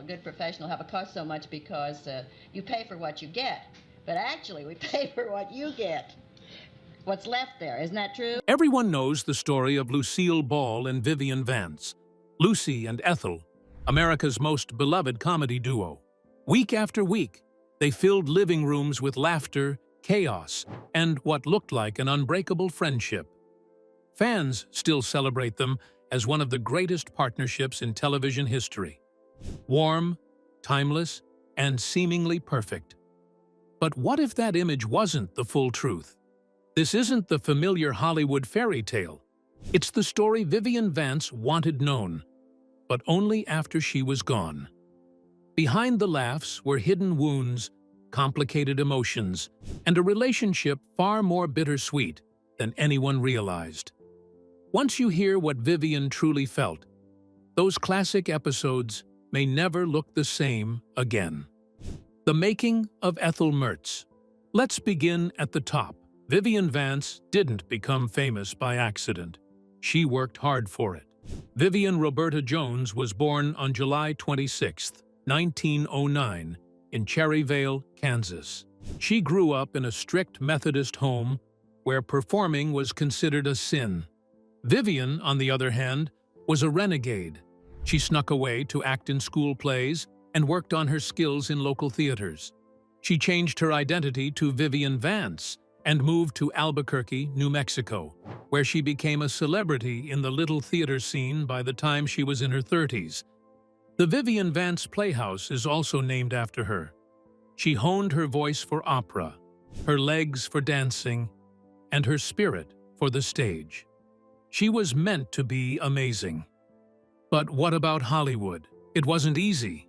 good professional have a cost so much because you pay for what you get. But actually, we pay for what you get. What's left there, isn't that true? Everyone knows the story of Lucille Ball and Vivian Vance, Lucy and Ethel, America's most beloved comedy duo. Week after week, they filled living rooms with laughter, chaos, and what looked like an unbreakable friendship. Fans still celebrate them as one of the greatest partnerships in television history. Warm, timeless, and seemingly perfect. But what if that image wasn't the full truth? This isn't the familiar Hollywood fairy tale. It's the story Vivian Vance wanted known, but only after she was gone. Behind the laughs were hidden wounds, complicated emotions, and a relationship far more bittersweet than anyone realized. Once you hear what Vivian truly felt, those classic episodes may never look the same again. The making of Ethel Mertz. Let's begin at the top. Vivian Vance didn't become famous by accident. She worked hard for it. Vivian Roberta Jones was born on July 26, 1909, in Cherryvale, Kansas. She grew up in a strict Methodist home where performing was considered a sin. Vivian, on the other hand, was a renegade. She snuck away to act in school plays and worked on her skills in local theaters. She changed her identity to Vivian Vance and moved to Albuquerque, New Mexico, where she became a celebrity in the little theater scene by the time she was in her 30s. The Vivian Vance Playhouse is also named after her. She honed her voice for opera, her legs for dancing, and her spirit for the stage. She was meant to be amazing. But what about Hollywood? It wasn't easy.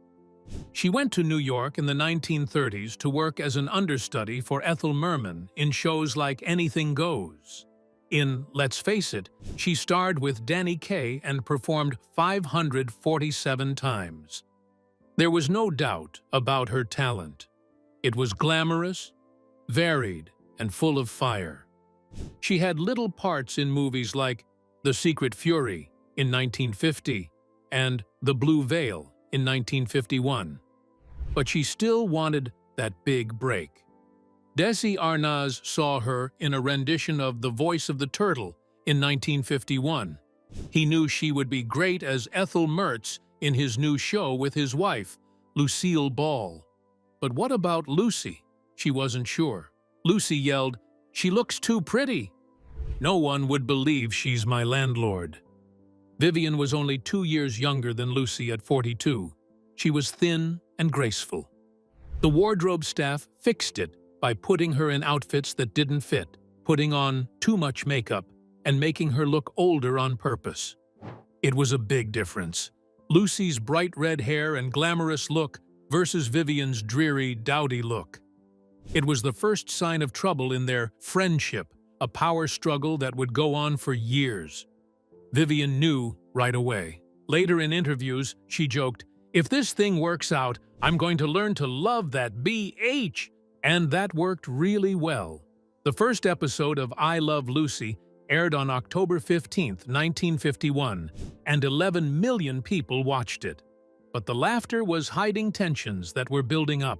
She went to New York in the 1930s to work as an understudy for Ethel Merman in shows like Anything Goes. In Let's Face It, she starred with Danny Kaye and performed 547 times. There was no doubt about her talent. It was glamorous, varied, and full of fire. She had little parts in movies like The Secret Fury in 1950 and The Blue Veil in 1951. But she still wanted that big break. Desi Arnaz saw her in a rendition of The Voice of the Turtle in 1951. He knew she would be great as Ethel Mertz in his new show with his wife, Lucille Ball. But what about Lucy? She wasn't sure. Lucy yelled, "She looks too pretty. No one would believe she's my landlord." Vivian was only 2 years younger than Lucy at 42. She was thin and graceful. The wardrobe staff fixed it by putting her in outfits that didn't fit, putting on too much makeup, and making her look older on purpose. It was a big difference. Lucy's bright red hair and glamorous look versus Vivian's dreary, dowdy look. It was the first sign of trouble in their friendship, a power struggle that would go on for years. Vivian knew right away. Later in interviews, she joked, "If this thing works out, I'm going to learn to love that BH." And that worked really well. The first episode of I Love Lucy aired on October 15, 1951, and 11 million people watched it. But the laughter was hiding tensions that were building up.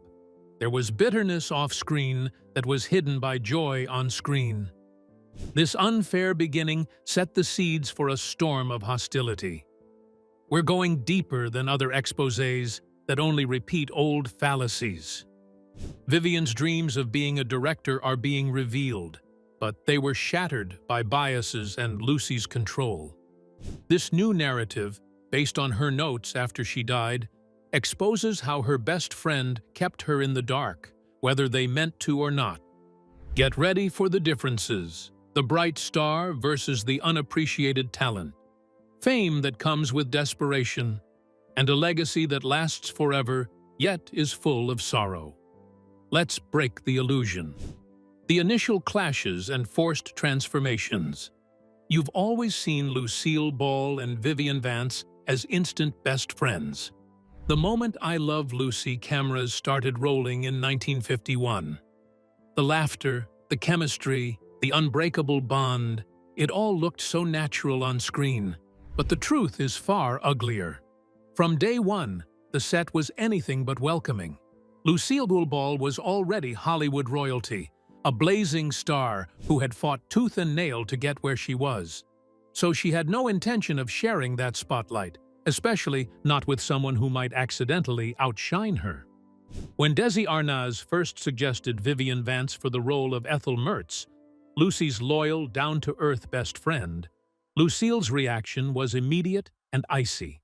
There was bitterness off-screen that was hidden by joy on screen. This unfair beginning set the seeds for a storm of hostility. We're going deeper than other exposés that only repeat old fallacies. Vivian's dreams of being a director are being revealed, but they were shattered by biases and Lucy's control. This new narrative, based on her notes after she died, exposes how her best friend kept her in the dark, whether they meant to or not. Get ready for the differences. The bright star versus the unappreciated talent. Fame that comes with desperation, and a legacy that lasts forever, yet is full of sorrow. Let's break the illusion. The initial clashes and forced transformations. You've always seen Lucille Ball and Vivian Vance as instant best friends. The moment I Love Lucy cameras started rolling in 1951. The laughter, the chemistry, the unbreakable bond, it all looked so natural on screen. But the truth is far uglier. From day one, the set was anything but welcoming. Lucille Ball was already Hollywood royalty, a blazing star who had fought tooth and nail to get where she was. So she had no intention of sharing that spotlight, especially not with someone who might accidentally outshine her. When Desi Arnaz first suggested Vivian Vance for the role of Ethel Mertz, Lucy's loyal, down-to-earth best friend, Lucille's reaction was immediate and icy.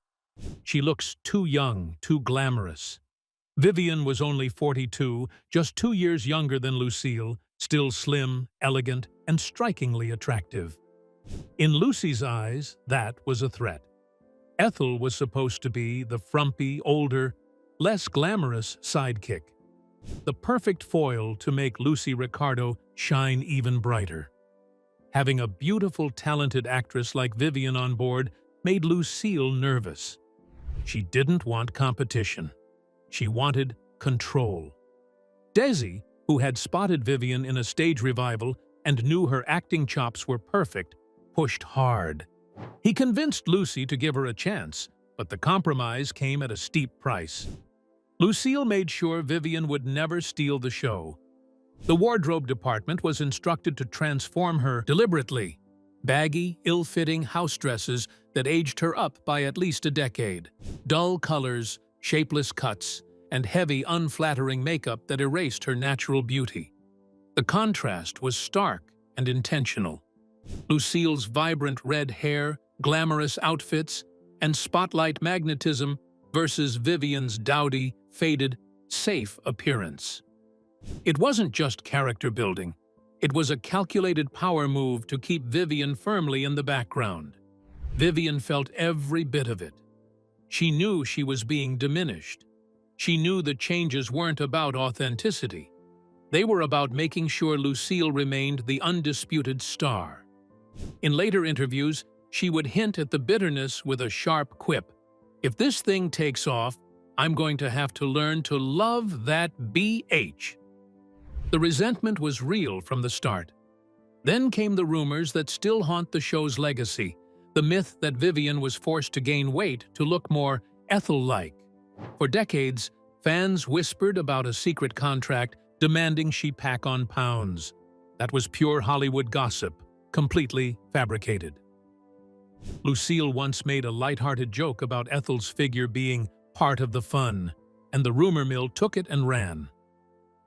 She looks too young, too glamorous. Vivian was only 42, just 2 years younger than Lucille, still slim, elegant, and strikingly attractive. In Lucy's eyes, that was a threat. Ethel was supposed to be the frumpy, older, less glamorous sidekick, the perfect foil to make Lucy Ricardo shine even brighter. Having a beautiful, talented actress like Vivian on board made Lucille nervous. She didn't want competition. She wanted control. Desi, who had spotted Vivian in a stage revival and knew her acting chops were perfect, pushed hard. He convinced Lucy to give her a chance, but the compromise came at a steep price. Lucille made sure Vivian would never steal the show. The wardrobe department was instructed to transform her deliberately. Baggy, ill-fitting house dresses that aged her up by at least a decade. Dull colors, shapeless cuts, and heavy, unflattering makeup that erased her natural beauty. The contrast was stark and intentional. Lucille's vibrant red hair, glamorous outfits, and spotlight magnetism versus Vivian's dowdy, faded, safe appearance. It wasn't just character building. It was a calculated power move to keep Vivian firmly in the background. Vivian felt every bit of it. She knew she was being diminished. She knew the changes weren't about authenticity. They were about making sure Lucille remained the undisputed star. In later interviews, she would hint at the bitterness with a sharp quip. "If this thing takes off, I'm going to have to learn to love that BH." The resentment was real from the start. Then came the rumors that still haunt the show's legacy, the myth that Vivian was forced to gain weight to look more Ethel-like. For decades, fans whispered about a secret contract demanding she pack on pounds. That was pure Hollywood gossip, completely fabricated. Lucille once made a lighthearted joke about Ethel's figure being part of the fun, and the rumor mill took it and ran.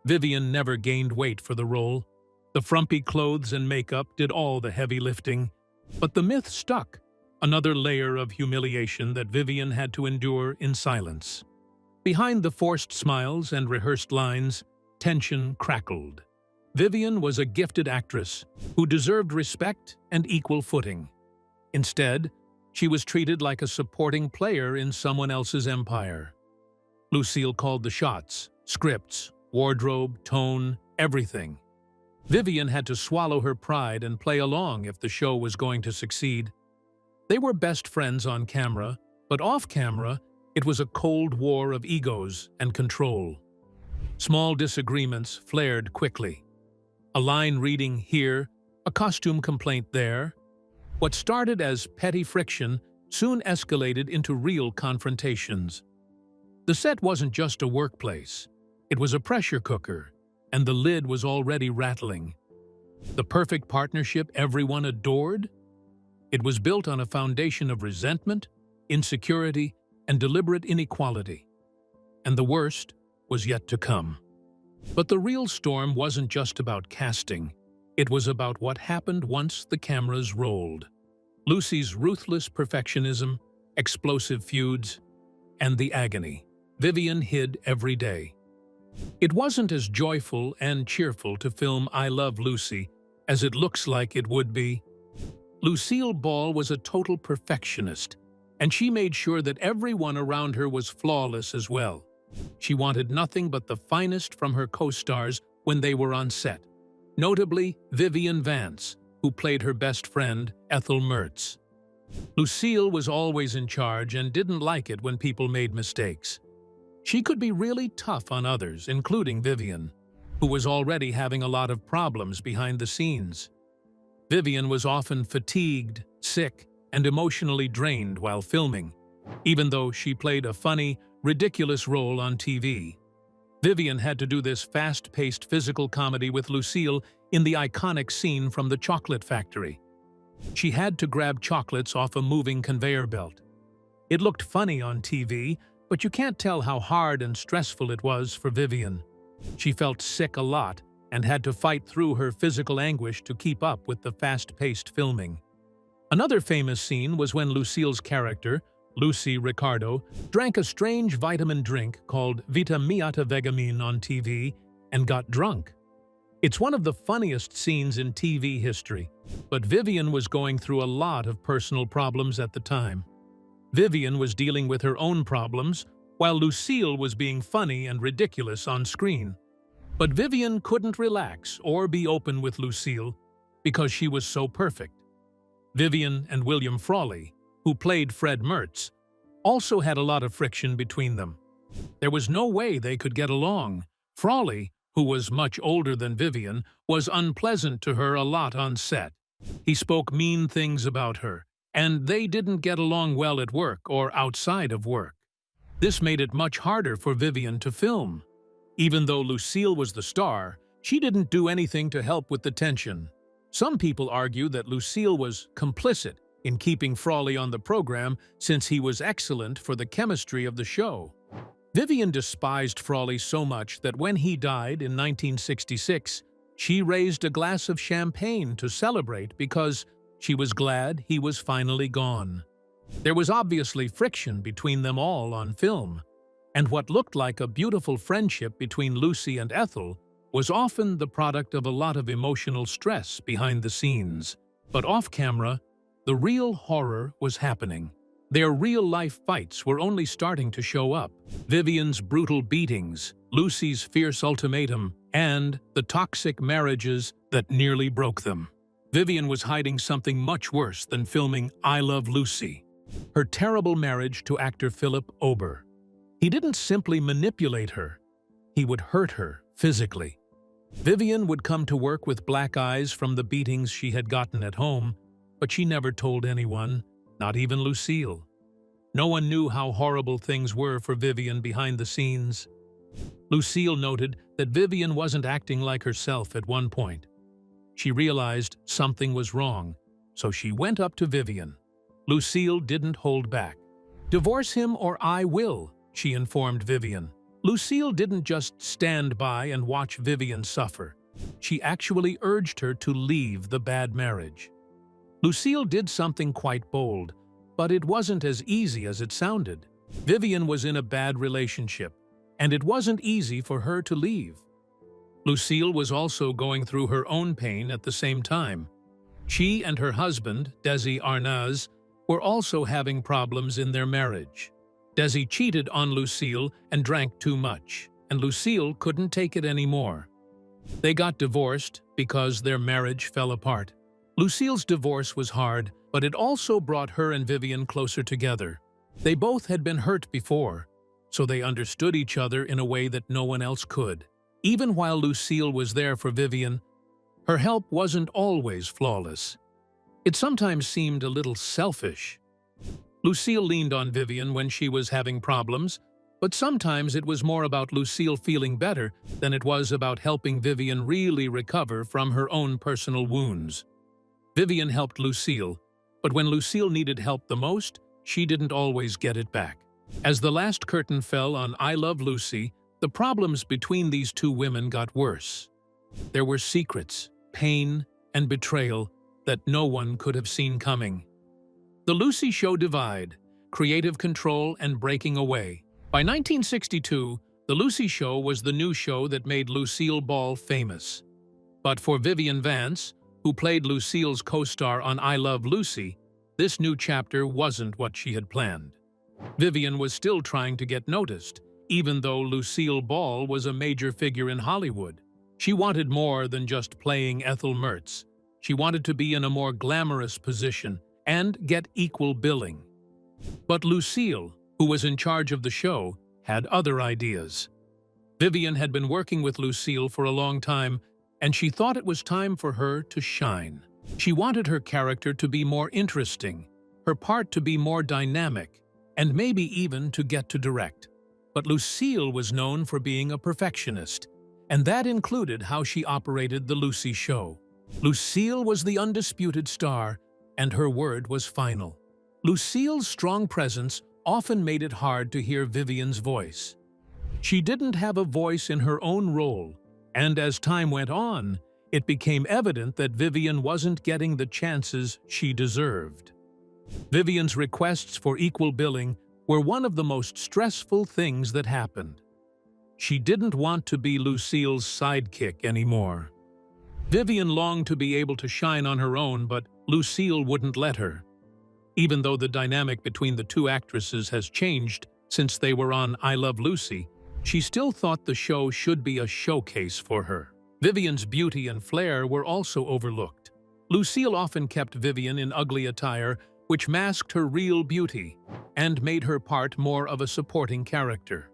Vivian never gained weight for the role. The frumpy clothes and makeup did all the heavy lifting, but the myth stuck, another layer of humiliation that Vivian had to endure in silence. Behind the forced smiles and rehearsed lines, tension crackled. Vivian was a gifted actress who deserved respect and equal footing. Instead, she was treated like a supporting player in someone else's empire. Lucille called the shots, scripts, wardrobe, tone, everything. Vivian had to swallow her pride and play along if the show was going to succeed. They were best friends on camera, but off camera, it was a cold war of egos and control. Small disagreements flared quickly. A line reading here, a costume complaint there. What started as petty friction soon escalated into real confrontations. The set wasn't just a workplace. It was a pressure cooker, and the lid was already rattling. The perfect partnership everyone adored? It was built on a foundation of resentment, insecurity, and deliberate inequality. And the worst was yet to come. But the real storm wasn't just about casting. It was about what happened once the cameras rolled. Lucy's ruthless perfectionism, explosive feuds, and the agony Vivian hid every day. It wasn't as joyful and cheerful to film I Love Lucy as it looks like it would be. Lucille Ball was a total perfectionist, and she made sure that everyone around her was flawless as well. She wanted nothing but the finest from her co-stars when they were on set, notably Vivian Vance, who played her best friend, Ethel Mertz. Lucille was always in charge and didn't like it when people made mistakes. She could be really tough on others, including Vivian, who was already having a lot of problems behind the scenes. Vivian was often fatigued, sick, and emotionally drained while filming, even though she played a funny, ridiculous role on TV. Vivian had to do this fast-paced physical comedy with Lucille in the iconic scene from the chocolate factory. She had to grab chocolates off a moving conveyor belt. It looked funny on TV, but you can't tell how hard and stressful it was for Vivian. She felt sick a lot and had to fight through her physical anguish to keep up with the fast-paced filming. Another famous scene was when Lucille's character, Lucy Ricardo, drank a strange vitamin drink called Vitamiata Vegamin on TV and got drunk. It's one of the funniest scenes in TV history, but Vivian was going through a lot of personal problems at the time. Vivian was dealing with her own problems, while Lucille was being funny and ridiculous on screen. But Vivian couldn't relax or be open with Lucille because she was so perfect. Vivian and William Frawley, who played Fred Mertz, also had a lot of friction between them. There was no way they could get along. Frawley, who was much older than Vivian, was unpleasant to her a lot on set. He spoke mean things about her, and they didn't get along well at work or outside of work. This made it much harder for Vivian to film. Even though Lucille was the star, she didn't do anything to help with the tension. Some people argue that Lucille was complicit in keeping Frawley on the program since he was excellent for the chemistry of the show. Vivian despised Frawley so much that when he died in 1966, she raised a glass of champagne to celebrate because she was glad he was finally gone. There was obviously friction between them all on film, and what looked like a beautiful friendship between Lucy and Ethel was often the product of a lot of emotional stress behind the scenes. But off-camera, the real horror was happening. Their real-life fights were only starting to show up. Vivian's brutal beatings, Lucy's fierce ultimatum, and the toxic marriages that nearly broke them. Vivian was hiding something much worse than filming I Love Lucy. Her terrible marriage to actor Philip Ober. He didn't simply manipulate her, he would hurt her physically. Vivian would come to work with black eyes from the beatings she had gotten at home, but she never told anyone, not even Lucille. No one knew how horrible things were for Vivian behind the scenes. Lucille noted that Vivian wasn't acting like herself at one point. She realized something was wrong, so she went up to Vivian. Lucille didn't hold back. "Divorce him or I will," she informed Vivian. Lucille didn't just stand by and watch Vivian suffer. She actually urged her to leave the bad marriage. Lucille did something quite bold, but it wasn't as easy as it sounded. Vivian was in a bad relationship, and it wasn't easy for her to leave. Lucille was also going through her own pain at the same time. She and her husband, Desi Arnaz, were also having problems in their marriage. Desi cheated on Lucille and drank too much, and Lucille couldn't take it anymore. They got divorced because their marriage fell apart. Lucille's divorce was hard, but it also brought her and Vivian closer together. They both had been hurt before, so they understood each other in a way that no one else could. Even while Lucille was there for Vivian, her help wasn't always flawless. It sometimes seemed a little selfish. Lucille leaned on Vivian when she was having problems, but sometimes it was more about Lucille feeling better than it was about helping Vivian really recover from her own personal wounds. Vivian helped Lucille, but when Lucille needed help the most, she didn't always get it back. As the last curtain fell on I Love Lucy, the problems between these two women got worse. There were secrets, pain, and betrayal that no one could have seen coming. The Lucy Show divide, creative control, and breaking away. By 1962, The Lucy Show was the new show that made Lucille Ball famous. But for Vivian Vance, who played Lucille's co-star on I Love Lucy, this new chapter wasn't what she had planned. Vivian was still trying to get noticed, even though Lucille Ball was a major figure in Hollywood. She wanted more than just playing Ethel Mertz. She wanted to be in a more glamorous position and get equal billing. But Lucille, who was in charge of the show, had other ideas. Vivian had been working with Lucille for a long time, and she thought it was time for her to shine. She wanted her character to be more interesting, her part to be more dynamic, and maybe even to get to direct. But Lucille was known for being a perfectionist, and that included how she operated the Lucy show. Lucille was the undisputed star, and her word was final. Lucille's strong presence often made it hard to hear Vivian's voice. She didn't have a voice in her own role, and as time went on, it became evident that Vivian wasn't getting the chances she deserved. Vivian's requests for equal billing were one of the most stressful things that happened. She didn't want to be Lucille's sidekick anymore. Vivian longed to be able to shine on her own, but Lucille wouldn't let her. Even though the dynamic between the two actresses has changed since they were on I Love Lucy, she still thought the show should be a showcase for her. Vivian's beauty and flair were also overlooked. Lucille often kept Vivian in ugly attire, which masked her real beauty and made her part more of a supporting character.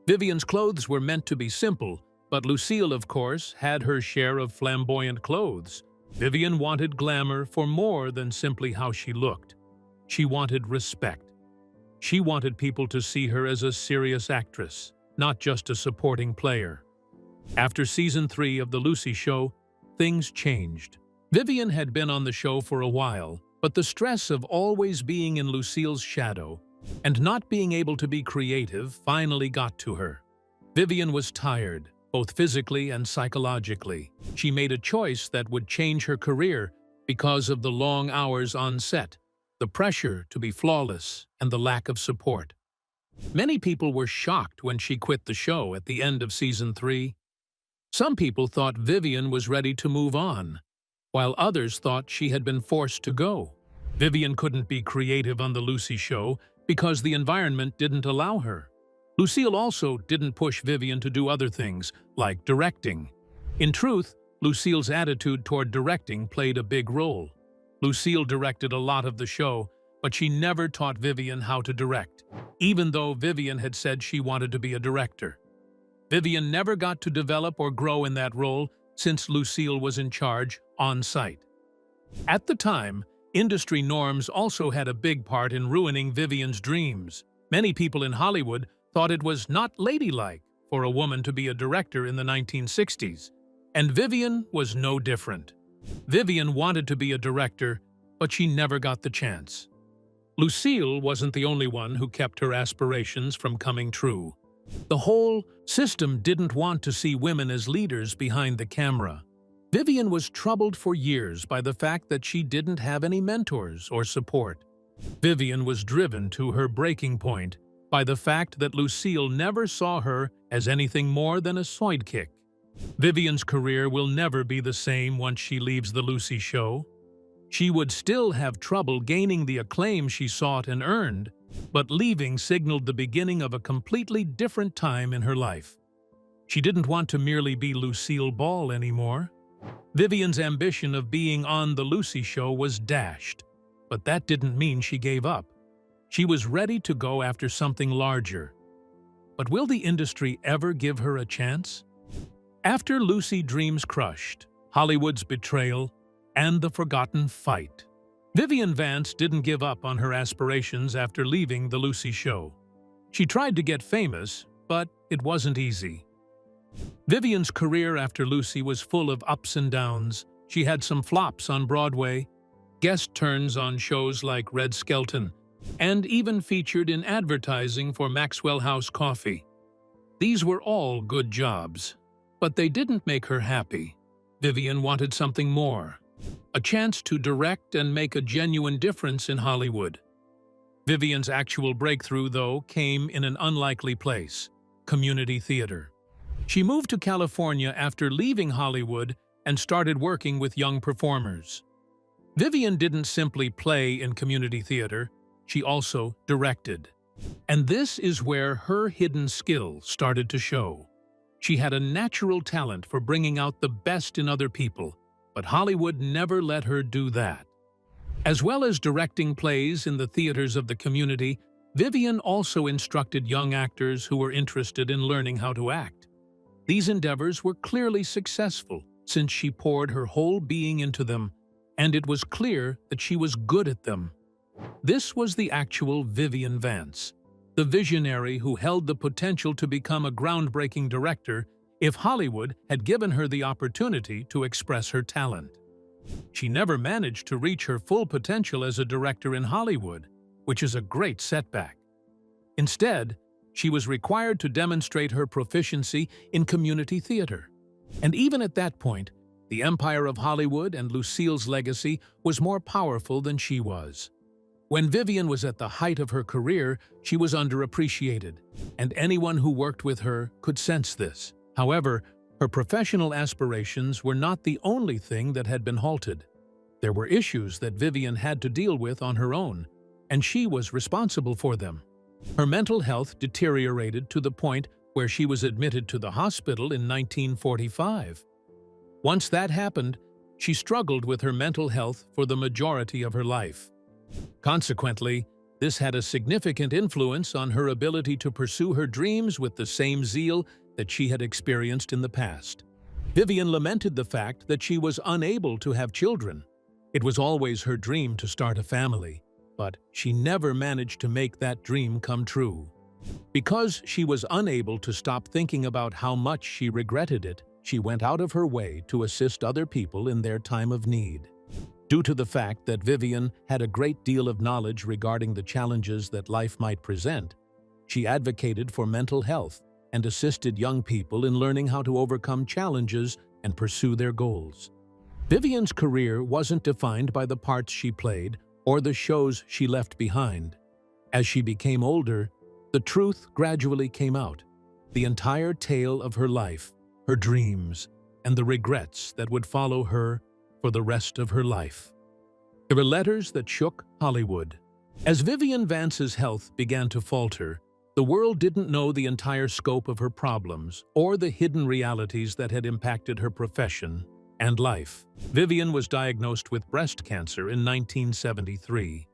Vivian's clothes were meant to be simple, but Lucille, of course, had her share of flamboyant clothes. Vivian wanted glamour for more than simply how she looked. She wanted respect. She wanted people to see her as a serious actress, not just a supporting player. After season 3 of The Lucy Show, things changed. Vivian had been on the show for a while, but the stress of always being in Lucille's shadow and not being able to be creative finally got to her. Vivian was tired, both physically and psychologically. She made a choice that would change her career because of the long hours on set, the pressure to be flawless, and the lack of support. Many people were shocked when she quit the show at the end of season 3. Some people thought Vivian was ready to move on, while others thought she had been forced to go. Vivian couldn't be creative on The Lucy Show because the environment didn't allow her. Lucille also didn't push Vivian to do other things, like directing. In truth, Lucille's attitude toward directing played a big role. Lucille directed a lot of the show, but she never taught Vivian how to direct, even though Vivian had said she wanted to be a director. Vivian never got to develop or grow in that role since Lucille was in charge on site. At the time, industry norms also had a big part in ruining Vivian's dreams. Many people in Hollywood thought it was not ladylike for a woman to be a director in the 1960s, and Vivian was no different. Vivian wanted to be a director, but she never got the chance. Lucille wasn't the only one who kept her aspirations from coming true. The whole system didn't want to see women as leaders behind the camera. Vivian was troubled for years by the fact that she didn't have any mentors or support. Vivian was driven to her breaking point by the fact that Lucille never saw her as anything more than a sidekick. Vivian's career will never be the same once she leaves The Lucy Show. She would still have trouble gaining the acclaim she sought and earned, but leaving signaled the beginning of a completely different time in her life. She didn't want to merely be Lucille Ball anymore. Vivian's ambition of being on The Lucy Show was dashed, but that didn't mean she gave up. She was ready to go after something larger. But will the industry ever give her a chance? After Lucy Dreams crushed, Hollywood's betrayal, and the forgotten fight, Vivian Vance didn't give up on her aspirations after leaving The Lucy Show. She tried to get famous, but it wasn't easy. Vivian's career after Lucy was full of ups and downs. She had some flops on Broadway, guest turns on shows like Red Skelton, and even featured in advertising for Maxwell House Coffee. These were all good jobs, but they didn't make her happy. Vivian wanted something more, a chance to direct and make a genuine difference in Hollywood. Vivian's actual breakthrough, though, came in an unlikely place: community theater. She moved to California after leaving Hollywood and started working with young performers. Vivian didn't simply play in community theater, she also directed. And this is where her hidden skill started to show. She had a natural talent for bringing out the best in other people, but Hollywood never let her do that. As well as directing plays in the theaters of the community, Vivian also instructed young actors who were interested in learning how to act. These endeavors were clearly successful since she poured her whole being into them, and it was clear that she was good at them. This was the actual Vivian Vance. the visionary who held the potential to become a groundbreaking director if Hollywood had given her the opportunity to express her talent. She never managed to reach her full potential as a director in Hollywood, which is a great setback. Instead, she was required to demonstrate her proficiency in community theater. And even at that point, the empire of Hollywood and Lucille's legacy was more powerful than she was. When Vivian was at the height of her career, she was underappreciated, and anyone who worked with her could sense this. However, her professional aspirations were not the only thing that had been halted. There were issues that Vivian had to deal with on her own, and she was responsible for them. Her mental health deteriorated to the point where she was admitted to the hospital in 1945. Once that happened, she struggled with her mental health for the majority of her life. Consequently, this had a significant influence on her ability to pursue her dreams with the same zeal that she had experienced in the past. Vivian lamented the fact that she was unable to have children. It was always her dream to start a family, but she never managed to make that dream come true. Because she was unable to stop thinking about how much she regretted it, she went out of her way to assist other people in their time of need. Due to the fact that Vivian had a great deal of knowledge regarding the challenges that life might present, she advocated for mental health and assisted young people in learning how to overcome challenges and pursue their goals. Vivian's career wasn't defined by the parts she played or the shows she left behind. As she became older, the truth gradually came out. The entire tale of her life, her dreams, and the regrets that would follow her for the rest of her life. There were letters that shook Hollywood. As Vivian Vance's health began to falter, the world didn't know the entire scope of her problems or the hidden realities that had impacted her profession and life. Vivian was diagnosed with breast cancer in 1973.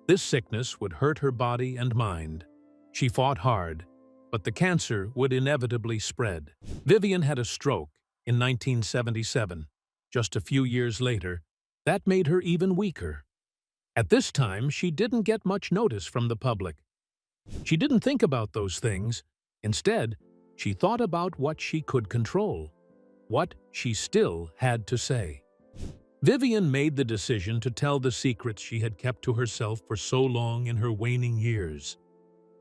This sickness would hurt her body and mind. She fought hard, but the cancer would inevitably spread. Vivian had a stroke in 1977. Just a few years later, that made her even weaker. At this time, she didn't get much notice from the public. She didn't think about those things. Instead, she thought about what she could control, what she still had to say. Vivian made the decision to tell the secrets she had kept to herself for so long in her waning years.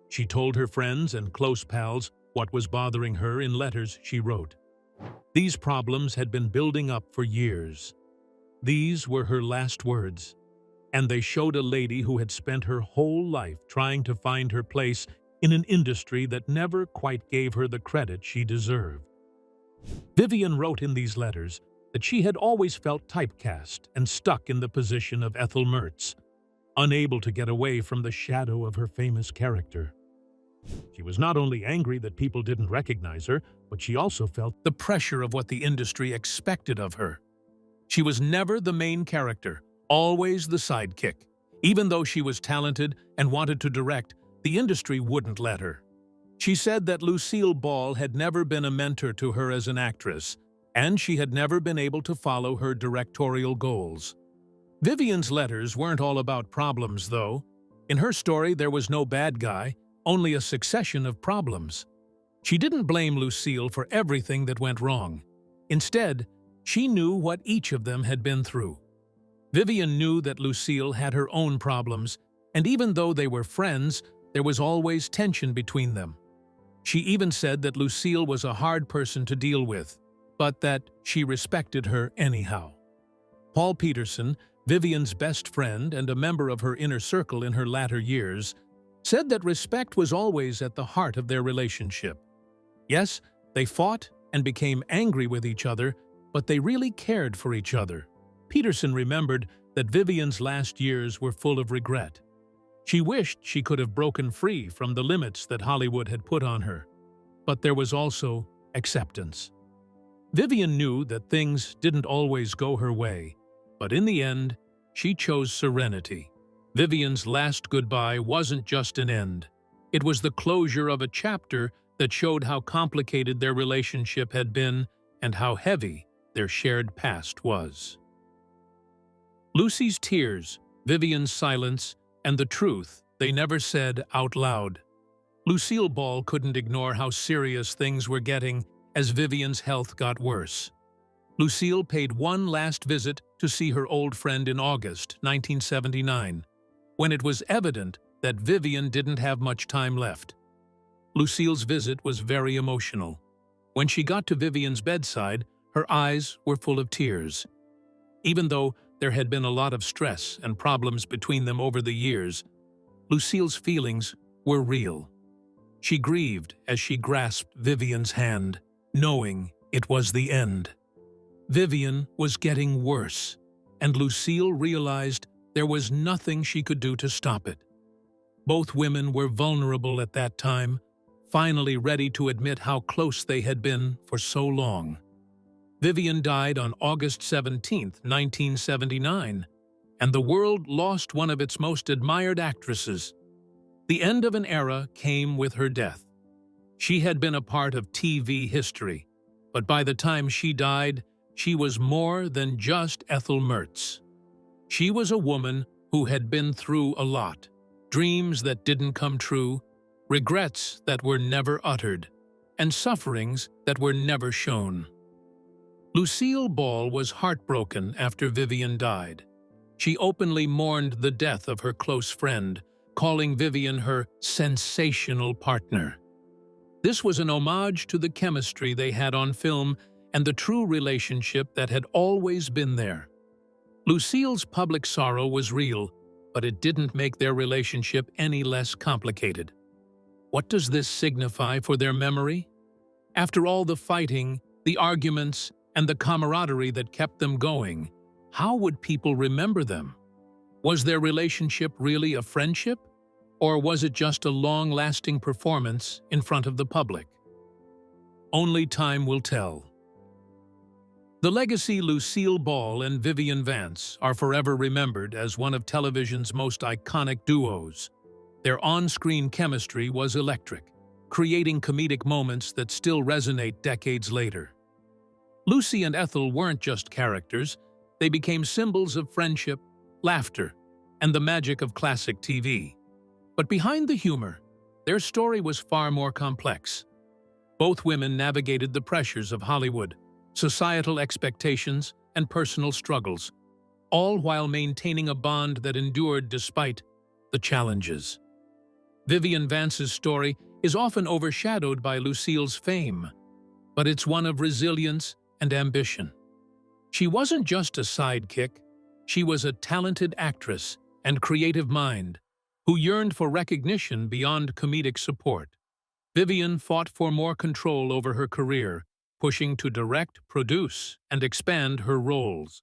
She told her friends and close pals what was bothering her in letters she wrote. These problems had been building up for years. These were her last words, and they showed a lady who had spent her whole life trying to find her place in an industry that never quite gave her the credit she deserved. Vivian wrote in these letters that she had always felt typecast and stuck in the position of Ethel Mertz, unable to get away from the shadow of her famous character. She was not only angry that people didn't recognize her, but she also felt the pressure of what the industry expected of her. She was never the main character, always the sidekick. Even though she was talented and wanted to direct, the industry wouldn't let her. She said that Lucille Ball had never been a mentor to her as an actress, and she had never been able to follow her directorial goals. Vivian's letters weren't all about problems, though. In her story, there was no bad guy, only a succession of problems. She didn't blame Lucille for everything that went wrong. Instead, she knew what each of them had been through. Vivian knew that Lucille had her own problems, and even though they were friends, there was always tension between them. She even said that Lucille was a hard person to deal with, but that she respected her anyhow. Paul Peterson, Vivian's best friend and a member of her inner circle in her latter years, said that respect was always at the heart of their relationship. Yes, they fought and became angry with each other, but they really cared for each other. Peterson remembered that Vivian's last years were full of regret. She wished she could have broken free from the limits that Hollywood had put on her, but there was also acceptance. Vivian knew that things didn't always go her way, but in the end, she chose serenity. Vivian's last goodbye wasn't just an end. It was the closure of a chapter that showed how complicated their relationship had been and how heavy their shared past was. Lucy's tears, Vivian's silence, and the truth they never said out loud. Lucille Ball couldn't ignore how serious things were getting as Vivian's health got worse. Lucille paid one last visit to see her old friend in August 1979, when it was evident that Vivian didn't have much time left. Lucille's visit was very emotional. When she got to Vivian's bedside, her eyes were full of tears. Even though there had been a lot of stress and problems between them over the years, Lucille's feelings were real. She grieved as she grasped Vivian's hand, knowing it was the end. Vivian was getting worse, and Lucille realized there was nothing she could do to stop it. Both women were vulnerable at that time, finally ready to admit how close they had been for so long. Vivian died on August 17, 1979, and the world lost one of its most admired actresses. The end of an era came with her death. She had been a part of TV history, but by the time she died, she was more than just Ethel Mertz. She was a woman who had been through a lot, dreams that didn't come true, regrets that were never uttered, and sufferings that were never shown. Lucille Ball was heartbroken after Vivian died. She openly mourned the death of her close friend, calling Vivian her sensational partner. This was an homage to the chemistry they had on film and the true relationship that had always been there. Lucille's public sorrow was real, but it didn't make their relationship any less complicated. What does this signify for their memory? After all the fighting, the arguments, and the camaraderie that kept them going, how would people remember them? Was their relationship really a friendship? Or was it just a long-lasting performance in front of the public? Only time will tell. The legacy Lucille Ball and Vivian Vance are forever remembered as one of television's most iconic duos. Their on-screen chemistry was electric, creating comedic moments that still resonate decades later. Lucy and Ethel weren't just characters, they became symbols of friendship, laughter, and the magic of classic TV. But behind the humor, their story was far more complex. Both women navigated the pressures of Hollywood, societal expectations, and personal struggles, all while maintaining a bond that endured despite the challenges. Vivian Vance's story is often overshadowed by Lucille's fame, but it's one of resilience and ambition. She wasn't just a sidekick, she was a talented actress and creative mind who yearned for recognition beyond comedic support. Vivian fought for more control over her career, pushing to direct, produce, and expand her roles.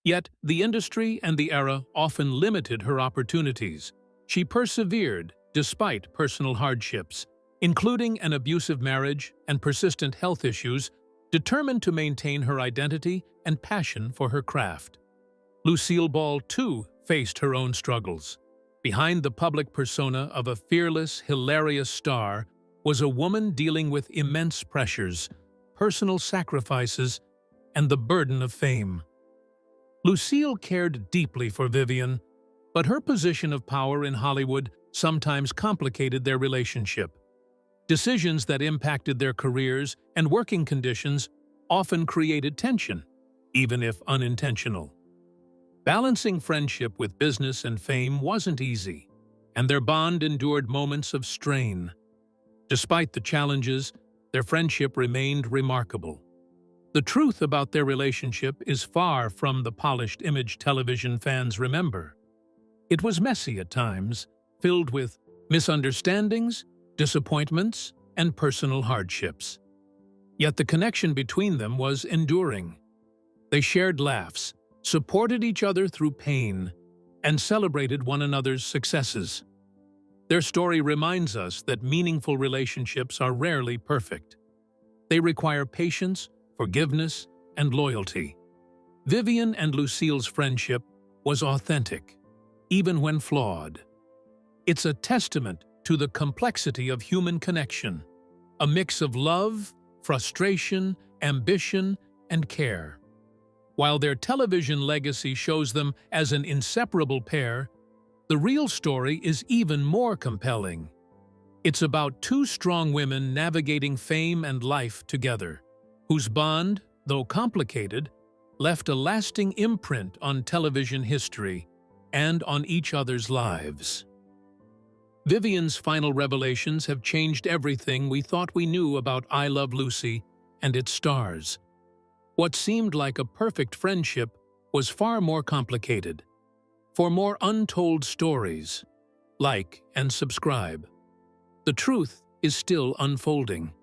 Yet, the industry and the era often limited her opportunities. She persevered despite personal hardships, including an abusive marriage and persistent health issues, determined to maintain her identity and passion for her craft. Lucille Ball, too, faced her own struggles. Behind the public persona of a fearless, hilarious star was a woman dealing with immense pressures, personal sacrifices, and the burden of fame. Lucille cared deeply for Vivian, but her position of power in Hollywood sometimes complicated their relationship. Decisions that impacted their careers and working conditions often created tension, even if unintentional. Balancing friendship with business and fame wasn't easy, and their bond endured moments of strain. Despite the challenges, their friendship remained remarkable. The truth about their relationship is far from the polished image television fans remember. It was messy at times, filled with misunderstandings, disappointments, and personal hardships. Yet the connection between them was enduring. They shared laughs, supported each other through pain, and celebrated one another's successes. Their story reminds us that meaningful relationships are rarely perfect. They require patience, forgiveness, and loyalty. Vivian and Lucille's friendship was authentic, even when flawed. It's a testament to the complexity of human connection, a mix of love, frustration, ambition, and care. While their television legacy shows them as an inseparable pair, the real story is even more compelling. It's about two strong women navigating fame and life together, whose bond, though complicated, left a lasting imprint on television history and on each other's lives. Vivian's final revelations have changed everything we thought we knew about I Love Lucy and its stars. What seemed like a perfect friendship was far more complicated. For more untold stories, like and subscribe. The truth is still unfolding.